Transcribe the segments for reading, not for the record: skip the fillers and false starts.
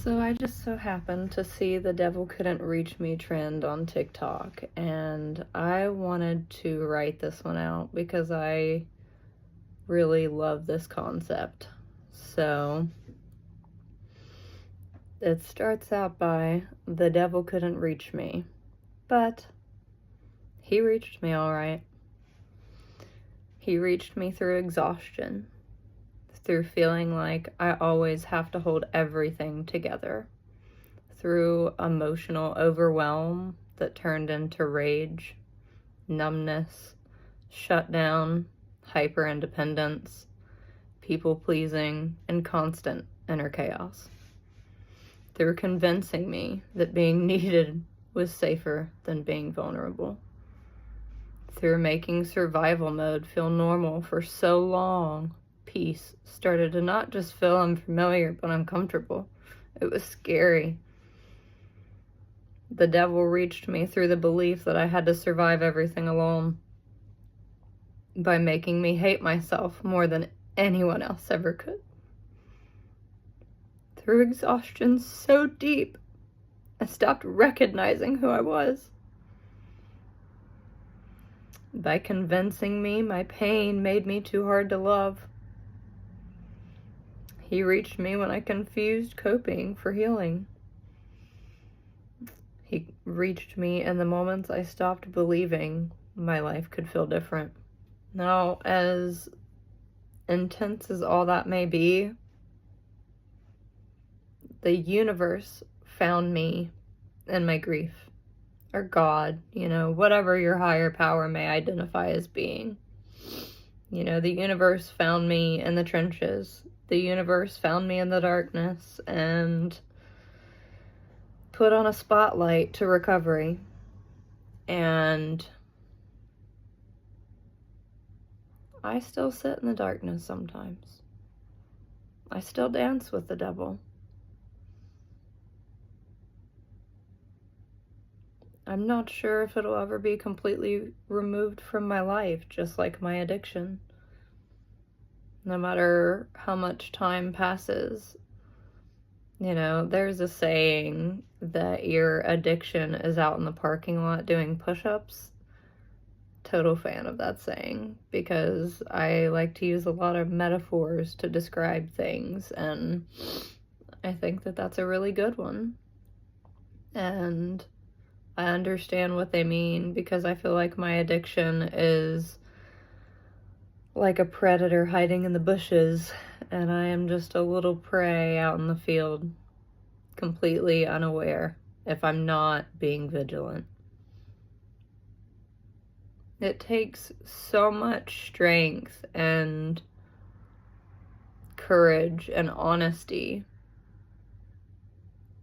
So I just so happened to see the Devil Couldn't Reach Me trend on TikTok, and I wanted to write this one out because I really love this concept. So it starts out by, the devil couldn't reach me, but he reached me all right. He reached me through exhaustion, through feeling like I always have to hold everything together, through emotional overwhelm that turned into rage, numbness, shutdown, hyper-independence, people-pleasing, and constant inner chaos. Through convincing me that being needed was safer than being vulnerable. Through making survival mode feel normal for so long, peace started to not just feel unfamiliar but uncomfortable. It was scary. The devil reached me through the belief that I had to survive everything alone, by making me hate myself more than anyone else ever could. Through exhaustion so deep, I stopped recognizing who I was. By convincing me my pain made me too hard to love. He reached me when I confused coping for healing. He reached me in the moments I stopped believing my life could feel different. Now, as intense as all that may be, the universe found me in my grief. Or God, whatever your higher power may identify as being. The universe found me in the trenches. The universe found me in the darkness and put on a spotlight to recovery. And I still sit in the darkness sometimes. I still dance with the devil. I'm not sure if it'll ever be completely removed from my life, just like my addiction. No matter how much time passes. There's a saying that your addiction is out in the parking lot doing push-ups. Total fan of that saying, because I like to use a lot of metaphors to describe things, and I think that that's a really good one. And I understand what they mean, because I feel like my addiction is like a predator hiding in the bushes, and I am just a little prey out in the field, completely unaware if I'm not being vigilant. It takes so much strength and courage and honesty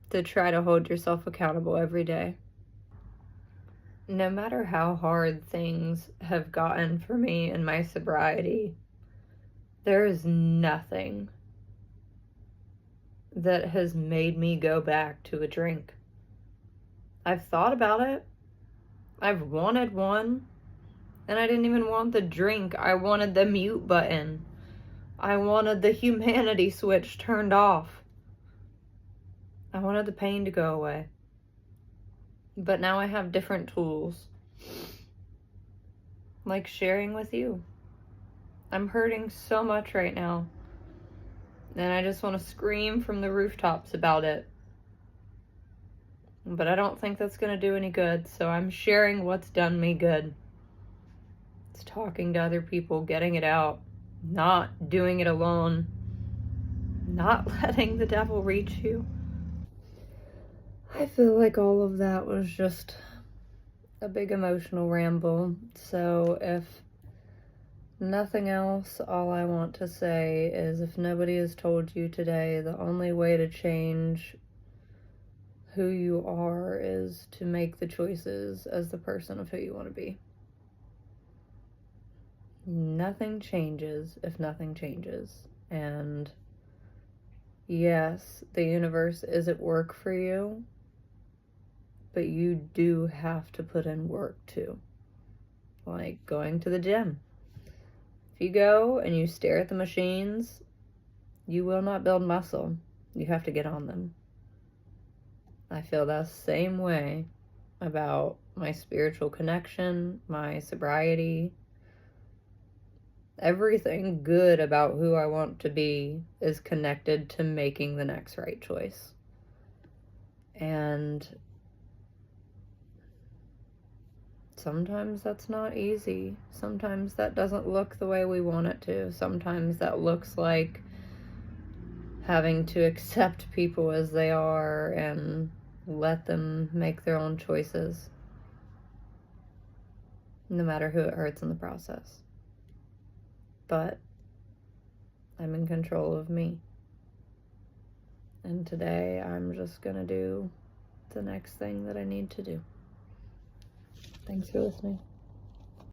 to try to hold yourself accountable every day. No matter how hard things have gotten for me in my sobriety, there is nothing that has made me go back to a drink. I've thought about it. I've wanted one. And I didn't even want the drink. I wanted the mute button. I wanted the humanity switch turned off. I wanted the pain to go away. But now I have different tools. Like sharing with you. I'm hurting so much right now. And I just want to scream from the rooftops about it. But I don't think that's going to do any good. So I'm sharing what's done me good. It's talking to other people, getting it out. Not doing it alone. Not letting the devil reach you. I feel like all of that was just a big emotional ramble. So if nothing else, all I want to say is, if nobody has told you today, the only way to change who you are is to make the choices as the person of who you want to be. Nothing changes if nothing changes. And yes, the universe is at work for you, but you do have to put in work too. Like going to the gym. If you go and you stare at the machines, you will not build muscle. You have to get on them. I feel that same way about my spiritual connection, my sobriety. Everything good about who I want to be is connected to making the next right choice. And sometimes that's not easy. Sometimes that doesn't look the way we want it to. Sometimes that looks like having to accept people as they are and let them make their own choices, no matter who it hurts in the process. But I'm in control of me. And today I'm just gonna do the next thing that I need to do. Thanks for listening.